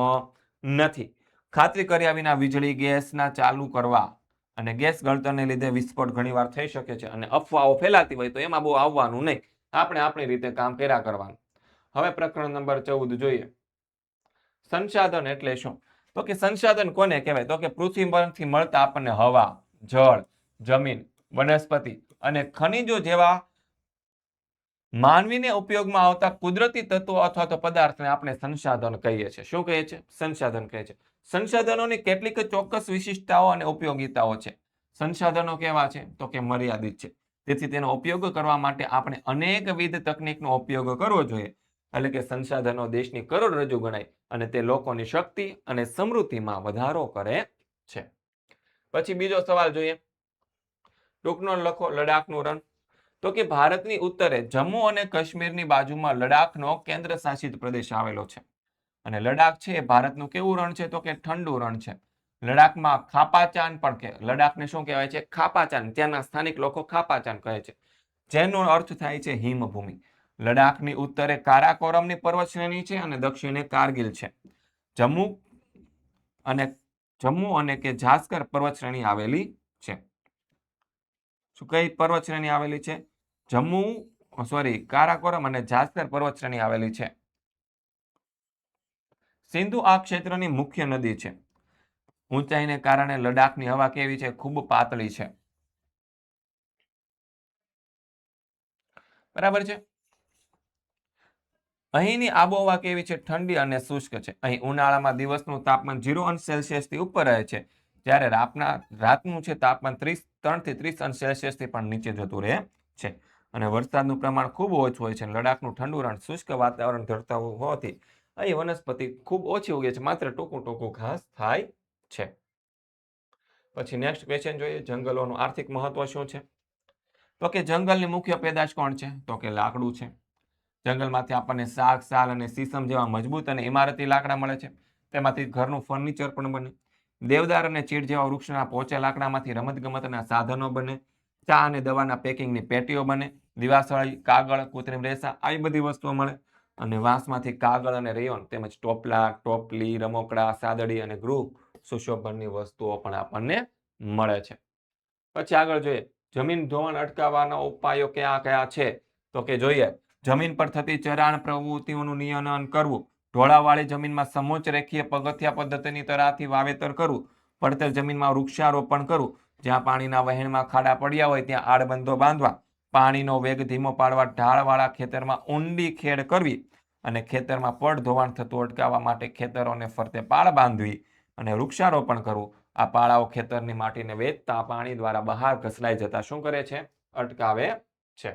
નથી. ખાતરી કર્યા વિના વીજળી ગેસના ચાલુ કરવા. અને ગેસ ગળતરને લીધે વિસ્ફોટ ઘણીવાર થઈ શકે છે અને અફવાઓ ફેલાતી હોય તો એમાં બહુ આવવાનું નહીં. આપણે આપણી રીતે કામ કર્યા કરવાનું. હવે પ્રકરણ નંબર 14 જોઈએ. સંસાધન એટલે શું? તો કે સંસાધન કોને કહેવાય? તો કે પૃથ્વી પરથી મળતા આપણને હવા, જળ, જમીન, વનસ્પતિ અને ખનિજો જેવા માનવીને ઉપયોગમાં આવતા કુદરતી તત્વો અથવા તો પદાર્થને આપણે સંસાધન કહીએ છીએ. શું કહીએ છીએ? સંસાધન કહે છે. સંસાધનોની કેટલીક ચોક્કસ વિશિષ્ટતાઓ અને ઉપયોગિતાઓ છે. સંસાધનો કેવા છે? તો કે મર્યાદિત છે. તેથી તેનો ઉપયોગ કરવા માટે આપણે અનેકવિધ તકનીકનો ઉપયોગ કરવો જોઈએ. એટલે કે સંસાધનો દેશની કરોડરજ્જુ ગણાય અને તે લોકોની શક્તિ અને સમૃદ્ધિમાં વધારો કરે છે. પછી બીજો સવાલ જોઈએ. ટૂંકનો લખો લડાખનું રણ. તો કે ભારતની ઉત્તરે જમ્મુ અને કાશ્મીરની બાજુમાં લડાખનો કેન્દ્ર શાસિત પ્રદેશ આવેલો છે. અને લડાખ છે એ ભારતનું કેવું રણ છે? તો કે ઠંડુ રણ છે. લડાખમાં ખાપાચાન પણ કહે. લડાખને શું કહેવાય છે? ખાપાચાન. ત્યાંના સ્થાનિક લોકો ખાપાચાન કહે છે. જેનો અર્થ થાય છે હિમભૂમિ. લડાખની ઉત્તરે કારાકોરમની પર્વત શ્રેણી છે અને દક્ષિણે કારગિલ છે. જમ્મુ અને કે જાસ્કર પર્વત શ્રેણી આવેલી છે. શું કઈ પર્વત શ્રેણી આવેલી છે? કારાકોરમ અને જાસ્કર પર્વત શ્રેણી આવેલી છે. સિંધુ આ ક્ષેત્રની મુખ્ય નદી છે. ઊંચાઈને કારણે લડાખની હવા કેવી છે? ખૂબ પાતળી છે. બરાબર છે. અહીંની આબોહવા કેવી છે? ઠંડી અને શુષ્ક છે. અહીં ઉનાળામાં દિવસનું તાપમાન 0°C થી ઉપર રહે છે. જ્યારે રાતનું છે તાપમાન 3 થી 30°C થી પણ નીચે જતું રહે છે. અને વરસાદનું પ્રમાણ ખૂબ ઓછું હોય છે. લડાખનું ઠંડુ રણ શુષ્ક વાતાવરણ ધરાવતા હોવાથી અહીં વનસ્પતિ ખૂબ ઓછી ઉગે છે. માત્ર ટૂંકું ઘાસ થાય છે. પછી નેક્સ્ટ ક્વેશ્ચન જોઈએ. જંગલોનું આર્થિક મહત્વ શું છે? તો કે જંગલની મુખ્ય પેદાશ કોણ છે? તો કે લાકડું છે. જંગલમાંથી આપણને શાક, સાલ અને સીસમ જેવા મજબૂત અને ઇમારતી લાકડા મળે છે. તેમાંથી ઘરનું ફર્નિચર પણ બને. દેવદાર અને ચીડ જેવા વૃક્ષના પોચા લાકડામાંથી રમતગમતના સાધનો બને, ચા અને દવાના પેકિંગની પેટીઓ બને, દિવાસળી, કાગળ, કૃત્રિમ રેસા આવી બધી વસ્તુઓ મળે. અને વાંસમાંથી કાગળ અને રેયોન તેમજ ટોપલા, ટોપલી, રમકડા, સાદડી અને ગૃહ સુશોભનની વસ્તુઓ પણ આપણને મળે છે. પછી આગળ જોઈએ જમીન ધોવાણ અટકાવવાના ઉપાયો કયા કયા છે, તો કે જોઈએ જમીન પર થતી ચરાણ પ્રવૃત્તિઓનું નિયમન કરવું, ઢોળાવાળી જમીનમાં સમોચ્ચ રેખીય પગથિયા પદ્ધતિની તરાથી વાવેતર કરવું, પડતર જમીનમાં વૃક્ષારોપણ કરવું, જ્યાં પાણીના વહેણમાં ખાડા પડ્યા હોય ત્યાં આડબંધો બાંધવા, પાણીનો વેગ ધીમો પાડવા ઢાળવાળા ખેતરમાં ઊંડી ખેડ કરવી અને ખેતરમાં પડ ધોવાણ થતું અટકાવવા માટે ખેતરોને ફરતે પાળ બાંધવી અને વૃક્ષારોપણ કરવું. આ પાળાઓ ખેતરની માટીને વેચતા પાણી દ્વારા બહાર ઘસડાઈ જતા શું કરે છે? અટકાવે છે.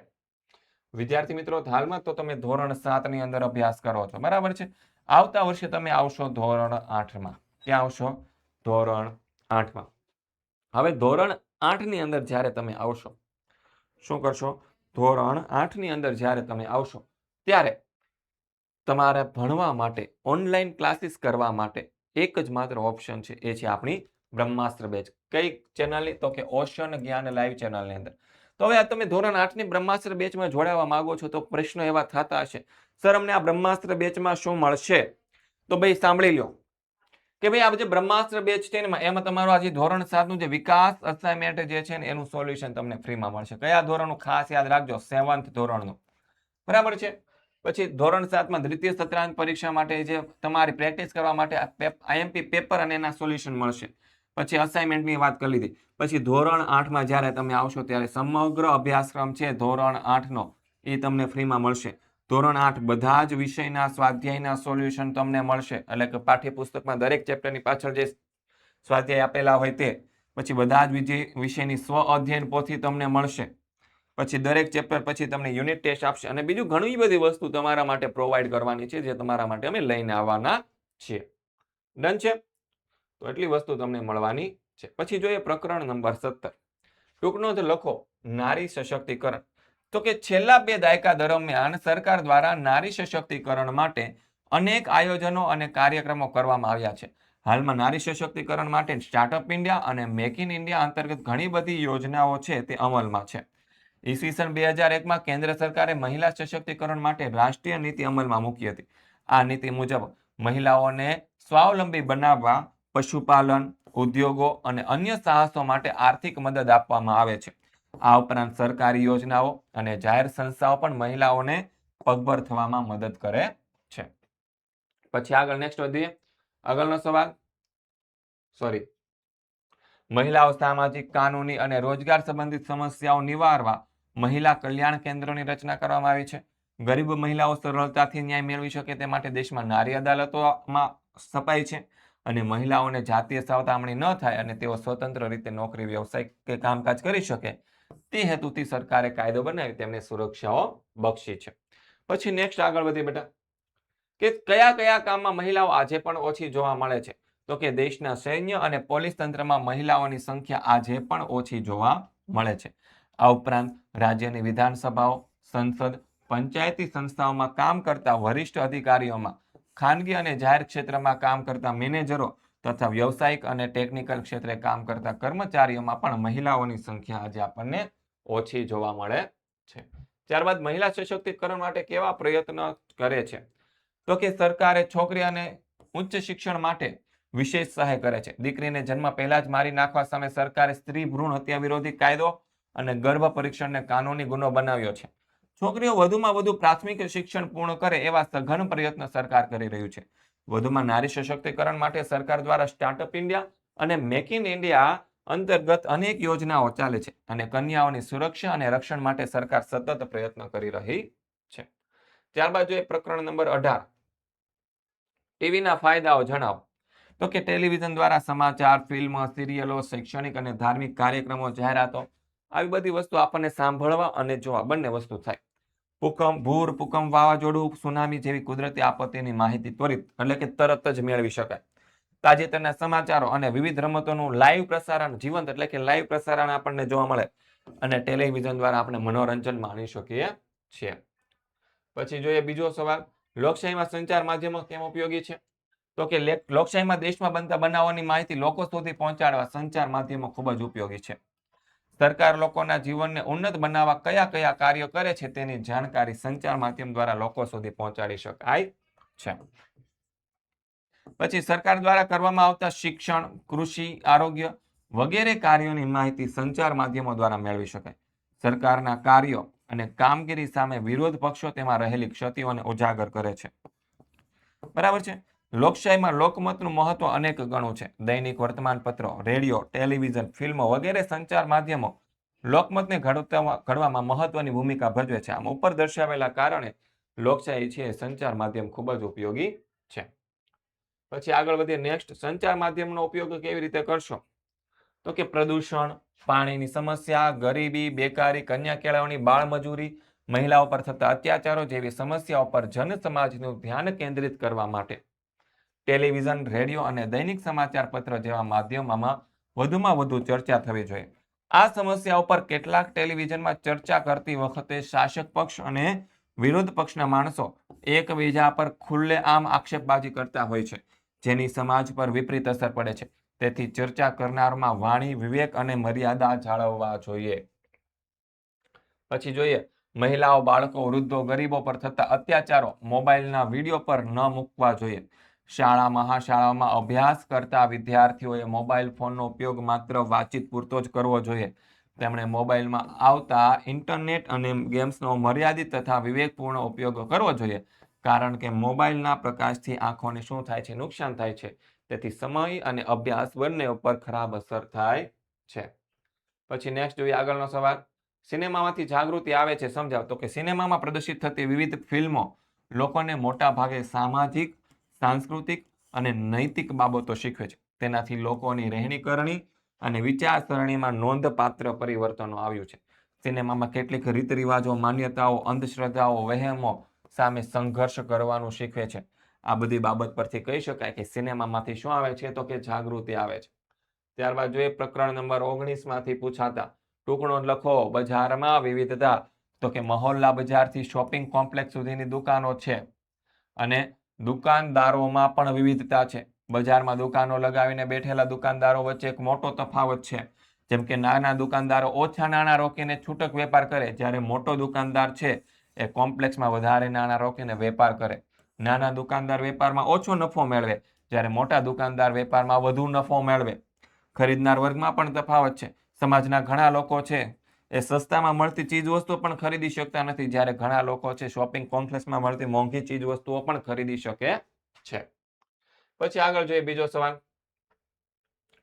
વિદ્યાર્થી મિત્રો, હાલમાં તો તમે ધોરણ 7 ની અંદર અભ્યાસ કરો છો, બરાબર છે. આવતા વર્ષે તમે આવશો ધોરણ 8માં. ક્યાં આવશો? ધોરણ 8માં. હવે ધોરણ 8 ની અંદર જ્યારે તમે આવશો, શું કરશો? ધોરણ 8 ની અંદર જ્યારે તમે આવશો ત્યારે તમારે ભણવા માટે ઓનલાઈન ક્લાસીસ કરવા માટે એક જ માત્ર ઓપ્શન છે, એ છે આપણી બ્રહ્માસ્ત્ર બેચ. કઈ ચેનલની? તો કે ઓશન જ્ઞાન લાઈવ ચેનલની અંદર. તો હવે આ તમે ધોરણ 8 ની બ્રહ્માસ્ત્ર બેચમાં જોડાવા માંગો છો તો પ્રશ્નો એવા થતા હશે, સર અમને આ બ્રહ્માસ્ત્ર બેચમાં શું મળશે? તો ભાઈ સાંભળી લો કે ભાઈ આ જે બ્રહ્માસ્ત્ર બેચ છે ને એમાં તમારું આજે ધોરણ 7 નું જે વિકાસ અસાઇનમેન્ટ જે છે ને એનું સોલ્યુશન તમને ફ્રીમાં મળશે. કયા ધોરણનું? ખાસ યાદ રાખજો, 7th ધોરણનું, બરાબર છે. પછી ધોરણ 7 માં દ્વિતીય સત્રાંત પરીક્ષા માટે જે તમારી પ્રેક્ટિસ કરવા માટે આઈએમપી પેપર અને એના સોલ્યુશન મળશે. પછી અસાઇનમેન્ટની વાત કરી લીધી. પછી ધોરણ 8 માં જ્યારે તમે આવશો ત્યારે સમગ્ર અભ્યાસક્રમ છે ધોરણ 8 નો એ તમને ફ્રીમાં મળશે. ધોરણ 8 બધા જ વિષયના સ્વાધ્યાયના સોલ્યુશન તમને મળશે. એટલે કે પાઠ્યપુસ્તકમાં દરેક ચેપ્ટરની પાછળ જે સ્વાધ્યાય આપેલા હોય તે, પછી બધા જ વિષયની સ્વ અધ્યયન પોથી તમને મળશે. પછી દરેક ચેપ્ટર પછી તમને યુનિટ ટેસ્ટ આપશે અને બીજું ઘણી બધી વસ્તુ તમારા માટે પ્રોવાઈડ કરવાની છે, જે તમારા માટે અમે લઈને આવવાના છીએ. ડન છે? તો એટલી વસ્તુ તમને મળવાની છે. પછી જોઈએ પ્રકરણ નંબર 17. ટૂંકનો જ લખો નારી સશક્તિકરણ. તો કે છેલ્લા 2 દાયકા દરમિયાન સરકાર દ્વારા નારી સશક્તિકરણ માટે અનેક આયોજનો અને કાર્યક્રમો કરવામાં આવ્યા છે. હાલમાં નારી સશક્તિકરણ માટે સ્ટાર્ટઅપ ઇન્ડિયા અને મેક ઇન ઇન્ડિયા અંતર્ગત ઘણી બધી યોજનાઓ છે તે અમલમાં છે. ઈસવીસન 2001માં કેન્દ્ર સરકારે મહિલા સશક્તિકરણ માટે રાષ્ટ્રીય નીતિ અમલમાં મૂકી હતી. આ નીતિ મુજબ મહિલાઓને સ્વાવલંબી બનાવવા પશુપાલન, ઉદ્યોગો અને અન્ય સાહસો માટે આર્થિક મદદ આપવામાં આવે છે. આ ઉપરાંત સરકારી યોજનાઓ અને જાહેર સંસ્થાઓ પણ મહિલાઓને પગભર થવામાં મદદ કરે છે. પછી આગળ નેક્સ્ટ વધીએ. આગળનો સવાલ, મહિલાઓ સામાજિક, કાનૂની અને રોજગાર સંબંધિત સમસ્યાઓ નિવારવા મહિલા કલ્યાણ કેન્દ્રોની રચના કરવામાં આવી છે. ગરીબ મહિલાઓ સરળતાથી ન્યાય મેળવી શકે તે માટે દેશમાં નારી અદાલતોમાં સ્થપાઈ છે અને મહિલાઓને જાતીય સતામણી ન થાય અને તેઓ સ્વતંત્ર રીતે નોકરી, વ્યવસાય કે કામકાજ કરી શકે તે હેતુથી સરકારે કાયદો બનાવી તેમને સુરક્ષાઓ બક્ષી છે. પછી નેક્સ્ટ આગળ વધીએ બેટા કે કયા કયા કામમાં મહિલાઓ આજે પણ ઓછી જોવા મળે છે? તો કે દેશના સૈન્ય અને પોલીસ તંત્રમાં મહિલાઓની સંખ્યા આજે પણ ઓછી જોવા મળે છે. આ ઉપરાંત રાજ્યની વિધાનસભાઓ, સંસદ, પંચાયતી સંસ્થાઓમાં કામ કરતા વરિષ્ઠ અધિકારીઓમાં, ખાનગી અને જાહેર ક્ષેત્રમાં કામ કરતા મેનેજરો તથા વ્યવસાયિક અને ટેકનિકલ ક્ષેત્રે કામ કરતા કર્મચારીઓમાં પણ મહિલાઓની સંખ્યા આજે આપણને ઓછી જોવા મળે છે. ત્યારબાદ મહિલા સશક્તિકરણ માટે કેવા પ્રયત્નો કરે છે? તો કે સરકારે છોકરી અને ઉચ્ચ શિક્ષણ માટે વિશેષ સહાય કરે છે. દીકરીને જન્મ પહેલા જ મારી નાખવા સામે સરકારે સ્ત્રી ભ્રૂણ હત્યા વિરોધી કાયદો અને ગર્ભ પરીક્ષણને કાનૂની ગુનો બનાવ્યો છે. છોકરીઓ વધુમાં વધુ પ્રાથમિક શિક્ષણ પૂર્ણ કરે એવા સઘન પ્રયત્ન સરકાર કરી રહ્યું છે. વધુમાં નારી સશક્તિકરણ માટે સરકાર દ્વારા સ્ટાર્ટઅપ ઇન્ડિયા અને મેક ઇન ઇન્ડિયા અંતર્ગત અનેક યોજનાઓ ચાલે છે અને કન્યાઓની સુરક્ષા અને રક્ષણ માટે સરકાર સતત પ્રયત્ન કરી રહી છે. ત્યારબાદ જોઈએ પ્રકરણ નંબર 18. ટીવીના ફાયદાઓ જણાવો. તો કે ટેલિવિઝન દ્વારા સમાચાર, ફિલ્મ, સિરિયલો, શૈક્ષણિક અને ધાર્મિક કાર્યક્રમો, જાહેરાતો આવી બધી વસ્તુ આપણને સાંભળવા અને જોવા બંને વસ્તુ થાય. ભૂકંપ, ભૂકંપ, વાવાઝોડું, સુનામી જેવી કુદરતી આપત્તિની માહિતી ત્વરિત એટલે કે તરત જ મેળવી શકાય. તાજેતરના સમાચારો અને વિવિધ રમતોનું લાઈવ પ્રસારણ, જીવંત એટલે કે લાઈવ પ્રસારણ આપણને જોવા મળે અને ટેલિવિઝન દ્વારા આપણે મનોરંજન માણી શકીએ છીએ. પછી જોઈએ બીજો સવાલ, લોકશાહીમાં સંચાર માધ્યમો કેમ ઉપયોગી છે? તો કે લોકશાહીમાં દેશમાં બનતા બનાવોની માહિતી લોકો સુધી પહોંચાડવા સંચાર માધ્યમો ખૂબ જ ઉપયોગી છે. સરકાર લોકોના જીવનને ઉન્નત બનાવવા કયા કયા કાર્યો કરે છે તેની જાણકારી સંચાર માધ્યમ દ્વારા લોકો સુધી પહોંચાડી શકાય છે. પછી સરકાર દ્વારા કરવામાં આવતા શિક્ષણ, કૃષિ, આરોગ્ય વગેરે કાર્યોની માહિતી સંચાર માધ્યમો દ્વારા મેળવી શકાય. સરકારના કાર્યો અને કામગીરી સામે વિરોધ પક્ષો તેમાં રહેલી ક્ષતિઓને ઉજાગર કરે છે. બરાબર છે. લોકશાહીમાં લોકમતનું મહત્વ અનેક ગણું છે. દૈનિક વર્તમાનપત્રો, રેડિયો, ટેલિવિઝન, ફિલ્મો વગેરે સંચાર માધ્યમો લોકમતને ઘડવામાં મહત્વની ભૂમિકા ભજવે છે. આમ ઉપર દર્શાવેલા કારણે લોકશાહી છે એ સંચાર માધ્યમ ખૂબ જ ઉપયોગી છે. પછી આગળ વધીએ. નેક્સ્ટ, સંચાર માધ્યમનો ઉપયોગ કેવી રીતે કરશો? તો કે પ્રદૂષણ, પાણીની સમસ્યા, ગરીબી, બેકારી, કન્યા કેળવણી, બાળમજૂરી, મહિલાઓ પર થતા અત્યાચારો જેવી સમસ્યાઓ પર જન સમાજનું ધ્યાન કેન્દ્રિત કરવા માટે ટેલિવિઝન, રેડિયો અને દૈનિક સમાચાર પત્ર જેવા માધ્યમોમાં વધુમાં વધુ ચર્ચા થવી જોઈએ. આ સમસ્યાઓ પર કેટલાક ટેલિવિઝનમાં ચર્ચા કરતી વખતે શાસક પક્ષ અને વિરોધ પક્ષના માણસો એકબીજા પર ખુલ્લેઆમ આક્ષેપબાજી કરતા હોય છે, જેની સમાજ પર વિપરીત અસર પડે છે. તેથી ચર્ચા કરનારમાં વાણી, વિવેક અને મર્યાદા જાળવવા જોઈએ. પછી જોઈએ, મહિલાઓ, બાળકો, વૃદ્ધો, ગરીબો પર થતા અત્યાચારો મોબાઈલના વિડીયો પર ન મૂકવા જોઈએ. શાળા, મહાશાળાઓમાં અભ્યાસ કરતા વિદ્યાર્થીઓએ મોબાઈલ ફોનનો ઉપયોગ માત્ર વાતચીત પૂરતો જ કરવો જોઈએ. તેમણે મોબાઈલમાં આવતા ઇન્ટરનેટ અને ગેમ્સનો મર્યાદિત તથા વિવેકપૂર્ણ ઉપયોગ કરવો જોઈએ. કારણ કે મોબાઈલના પ્રકાશથી આંખોને શું થાય છે? નુકસાન થાય છે. તેથી સમય અને અભ્યાસ બંને ઉપર ખરાબ અસર થાય છે. પછી નેક્સ્ટ જોઈએ આગળનો સવાલ. સિનેમામાંથી જાગૃતિ આવે છે, સમજાવ. તો કે સિનેમામાં પ્રદર્શિત થતી વિવિધ ફિલ્મો લોકોને મોટા ભાગે સામાજિક, સાંસ્કૃતિક અને નૈતિક બાબતો શીખવે છે. તેનાથી લોકોની રહેણીકરણી અને વિચારસરણીમાં નોંધપાત્ર પરિવર્તનો આવ્યું છે. સિનેમામાં કેટલીક રીત રિવાજો, માન્યતાઓ, અંધશ્રદ્ધાઓ, વહેમો સામે સંઘર્ષ કરવાનું શીખવે છે. આ બધી બાબત પરથી કહી શકાય કે સિનેમામાંથી શું આવે છે? તો કે જાગૃતિ આવે છે. ત્યારબાદ જોઈએ પ્રકરણ નંબર 19 માંથી પૂછાતા ટુકડો લખો. બજારમાં વિવિધતા. તો કે મહોલ્લા બજારથી શોપિંગ કોમ્પ્લેક્સ સુધીની દુકાનો છે અને દુકાનદારોમાં પણ વિવિધતા છે. બજારમાં દુકાનો લગાવીને બેઠેલા દુકાનદારો વચ્ચે એક મોટો તફાવત છે. જેમ કે નાના દુકાનદારો ઓછા નાણાં રોકીને છૂટક વેપાર કરે, જ્યારે મોટો દુકાનદાર છે એ કોમ્પ્લેક્સમાં વધારે નાણાં રોકીને વેપાર કરે. નાના દુકાનદાર વેપારમાં ઓછો નફો મેળવે, જ્યારે મોટા દુકાનદાર વેપારમાં વધુ નફો મેળવે. ખરીદનાર વર્ગમાં પણ તફાવત છે. સમાજના ઘણા લોકો છે એ સસ્તામાં મળતી ચીજ વસ્તુઓ પણ ખરીદી શકતા નથી, જ્યારે ઘણા લોકો છે શોપિંગ કોમ્પ્લેક્સમાં મળતી મોંઘી ચીજ વસ્તુઓ પણ ખરીદી શકે છે. પછી આગળ જોઈએ બીજો સવાલ.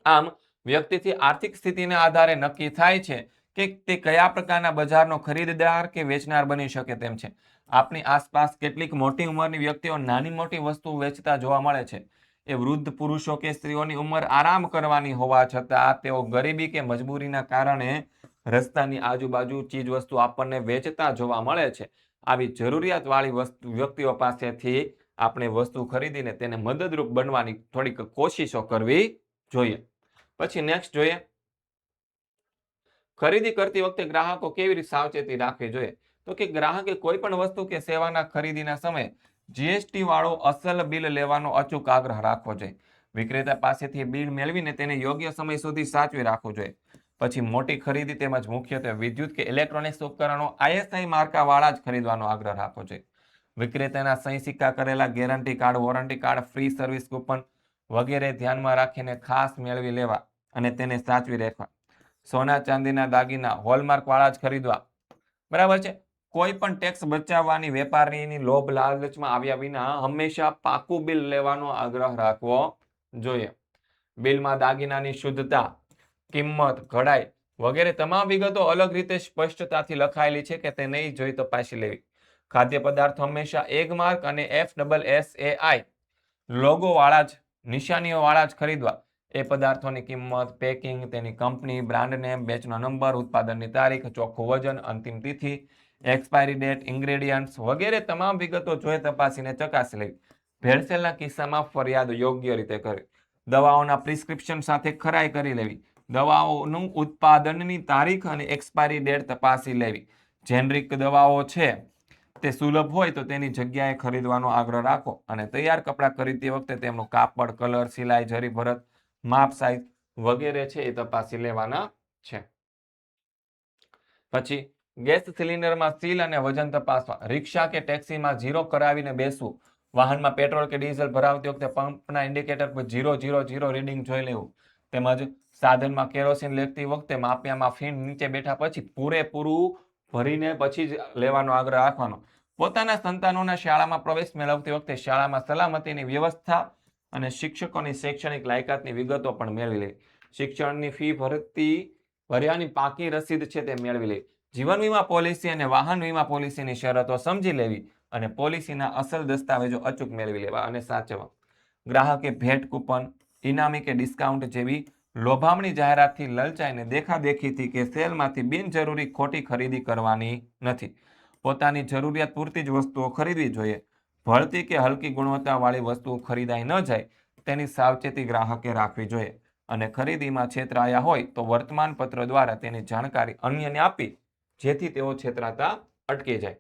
આમ વ્યક્તિથી આર્થિક સ્થિતિના આધારે નક્કી થાય છે કે તે કયા પ્રકારના બજારનો ખરીદદાર કે વેચનાર બની શકે તેમ છે. આપણી આસપાસ કેટલીક મોટી ઉંમરની વ્યક્તિઓ નાની મોટી વસ્તુ વેચતા જોવા મળે છે. એ વૃદ્ધ પુરુષો કે સ્ત્રીઓની ઉંમર આરામ કરવાની હોવા છતાં તેઓ ગરીબી કે મજબૂરીના કારણે રસ્તાની આજુબાજુ ચીજ વસ્તુ આપણને વેચતા જોવા મળે છે. આવી જરૂરિયાતવાળી વ્યક્તિઓ પાસેથી આપણે વસ્તુ ખરીદીને તેને મદદરૂપ બનવાની થોડીક કોશિશો કરવી જોઈએ. પછી નેક્સ્ટ જોઈએ, ખરીદી કરતી વખતે ગ્રાહકો કેવી રીતે સાવચેતી રાખવી જોઈએ? તો કે ગ્રાહકે કોઈ પણ વસ્તુ કે સેવાના ખરીદીના સમયે જીએસટી વાળો અસલ બિલ લેવાનો અચૂક આગ્રહ રાખવો જોઈએ. વિક્રેતા પાસેથી બિલ મેળવીને તેને યોગ્ય સમય સુધી સાચવી રાખવું જોઈએ. પછી મોટી ખરીદી તેમજ મુખ્યત્વે વિદ્યુત કે ઇલેક્ટ્રોનિક્સ ઉપકરણો ISI માર્કાવાળા જ ખરીદવાનો આગ્રહ રાખવો જોઈએ. વિક્રેતાના સહી સિક્કા કરેલા guarantee card, warranty card, free service coupon વગેરે ધ્યાનમાં રાખીને ખાસ મેળવી લેવા અને તેને સાચવી રાખવા. સોના ચાંદીના દાગીના હોલમાર્ક વાળા જ ખરીદવા. બરાબર છે. કોઈ પણ ટેક્સ બચાવવાની વેપારીની લોભ લાલચમાં આવ્યા વિના હંમેશા પાકું બિલ લેવાનો આગ્રહ રાખવો જોઈએ. બિલમાં દાગીનાની શુદ્ધતા, કિંમત, ઘડાઈ વગેરે તમામ વિગતો અલગ રીતે સ્પષ્ટતાથી લખાયેલી છે કે તે નહીં જોઈ તપાસી લેવી. ખાદ્ય પદાર્થ હંમેશા એગમાર્ક અને FSSAI લોગો વાળા જ, નિશાનીઓ વાળા જ ખરીદવા. એ પદાર્થોની કિંમત, પેકિંગ, તેની કંપની, બ્રાન્ડ નેમ, બેચનો નંબર, ઉત્પાદનની તારીખ, ચોખ્ખું વજન, અંતિમ તિથિ, એક્સપાયરી ડેટ, ઇન્ગ્રેડિયન્ટ્સ વગેરે તમામ વિગતો જોઈ તપાસીને ચકાસી લેવી. ભેળસેળના કિસ્સામાં ફરિયાદ યોગ્ય રીતે કરવી. દવાઓના પ્રિસ્ક્રિપ્શન સાથે ખરાઈ કરી લેવી. દવાઓનું ઉત્પાદનની તારીખ અને એક્સપાયરી ડેટ તપાસી લેવી. જેનરિક દવાઓ છે તે સુલભ હોય તો તેની જગ્યાએ ખરીદવાનો આગ્રહ રાખો અને તૈયાર કપડાં ખરીદતી વખતે તેમનું કાપડ, કલર, સિલાઈ, જરી ભરત, માપ, સાઈઝ વગેરે છે એ તપાસી લેવાના છે. પછી ગેસ સિલિન્ડરમાં સીલ અને વજન તપાસવા. રિક્ષા કે ટેક્સીમાં 0 કરાવીને બેસવું. વાહનમાં પેટ્રોલ કે ડીઝલ ભરાવતી વખતે પંપના ઇન્ડિકેટર પર 000 રીડિંગ જોઈ લેવું. તેમજ સાધનમાં કેરોસીન લેતી વખતે માપિયામાં ફીણ નીચે બેઠા પછી પૂરેપૂરું ભરીને પછી જ લેવાનો આગ્રહ રાખવાનો. પોતાના સંતાનોના શાળામાં પ્રવેશ મેળવતી વખતે શાળામાં સલામતીની વ્યવસ્થા અને શિક્ષકોની શૈક્ષણિક લાયકાતની વિગતો પણ મેળવી લેવી. શિક્ષણની ફી ભર્યાની પાકી રસીદ છે તે મેળવી લેવી. જીવન વીમા પોલિસી અને વાહન વીમા પોલિસીની શરતો સમજી લેવી અને પોલિસીના અસલ દસ્તાવેજો અચૂક મેળવી લેવા અને સાચવવા. ગ્રાહકે ભેટ કૂપન, ઇનામી કે ડિસ્કાઉન્ટ જેવી લોભામણી જાહેરાતથી લલચાઈને દેખાદેખીથી કે સેલમાંથી બિનજરૂરી ખોટી ખરીદી કરવાની નથી. પોતાની જરૂરિયાત પૂરતી જ વસ્તુઓ ખરીદવી જોઈએ. ભળતી કે હલકી ગુણવત્તાવાળી વસ્તુઓ ખરીદાઈ ન જાય તેની સાવચેતી ગ્રાહકે રાખવી જોઈએ અને ખરીદીમાં છેતરાયા હોય તો વર્તમાનપત્ર દ્વારા તેની જાણકારી અન્યને આપી જેથી તેઓ છેતરાતા અટકી જાય.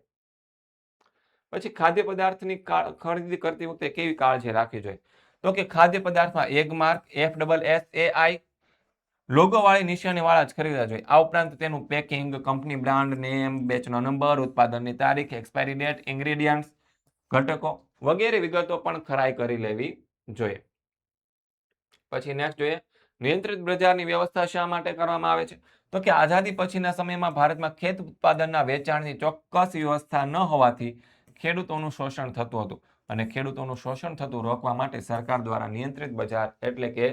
પછી ખાદ્ય પદાર્થની ખરીદી કરતી વખતે કેવી કાળજી રાખવી જોઈએ? તો કે ખાદ્ય પદાર્થમાં એગમાર્ક, FSSAI લોગોવાળી નિશાનીવાળા જ ખરીદવા જોઈએ. આ ઉપરાંત તેનું પેકિંગ, કંપની બ્રાન્ડ નેમ, બેચનો નંબર, ઉત્પાદનની તારીખ, એક્સપાયરી ડેટ, ઇન્ગ્રેડિયન્ટ્સ, ઘટકો વગેરે વિગતો પણ ખરાઈ કરી લેવી જોઈએ. પછી નેક્સ્ટ જોઈએ, નિયંત્રિત બજારની વ્યવસ્થા શા માટે કરવામાં આવે છે? તો કે આઝાદી પછીના સમયમાં ભારતમાં ખેત ઉત્પાદનના વેચાણની ચોક્કસ વ્યવસ્થા ન હોવાથી ખેડૂતોનું શોષણ થતું હતું અને ખેડૂતોનું શોષણ થતું રોકવા માટે સરકાર દ્વારા નિયંત્રિત બજાર એટલે કે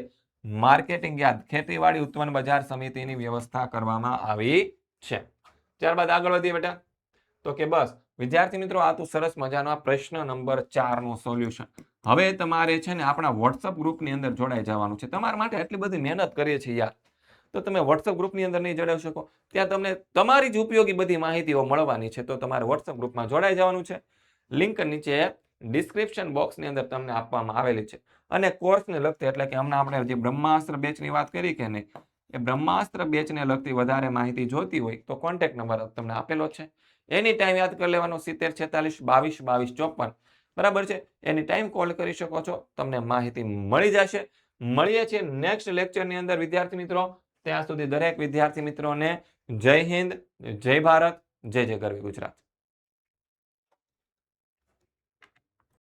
માર્કેટિંગ યાર્ડ ખેતીવાડી ઉત્પન્ન બજાર સમિતિની વ્યવસ્થા કરવામાં આવી છે. ત્યારબાદ આગળ વધીએ બેટા. તો કે બસ વિદ્યાર્થી મિત્રો, આ તો સરસ મજાનો પ્રશ્ન નંબર 4 નું સોલ્યુશન. હવે તમારે છે ને આપણા વોટ્સઅપ ગ્રુપની અંદર જોડાઈ જવાનું છે. તમારા માટે એટલી બધી મહેનત કરીએ છીએ યાર, તો તમે વોટ્સઅપ ગ્રુપની અંદર નહીં જોડાઈ શકો. ત્યાં તમને તમારી જ ઉપયોગી બધી માહિતીઓ મળવાની છે. તો તમારે વોટ્સઅપ ગ્રુપમાં જોડાઈ જવાનું છે. લિંક નીચે ડિસ્ક્રિપ્શન બોક્સની અંદર તમને આપવામાં આવેલી છે. અને કોર્સને લગતી એટલે કે હમણાં આપણે જે બ્રહ્માસ્ત્ર બેચની વાત કરી કે નહીં, એ બ્રહ્માસ્ત્ર બેચને લગતી વધારે માહિતી જોતી હોય તો કોન્ટેક્ટ નંબર તમને આપેલો છે. એની ટાઈમ યાદ કરી લેવાનો 70 46 22 22 54. બરાબર છે. એની ટાઈમ કોલ કરી શકો છો, તમને માહિતી મળી જશે. મળીએ છીએ નેક્સ્ટ લેક્ચરની અંદર વિદ્યાર્થી મિત્રો. ત્યાં સુધી દરેક વિદ્યાર્થી મિત્રોને જય હિન્દ, જય ભારત, જય જય ગરવી ગુજરાત.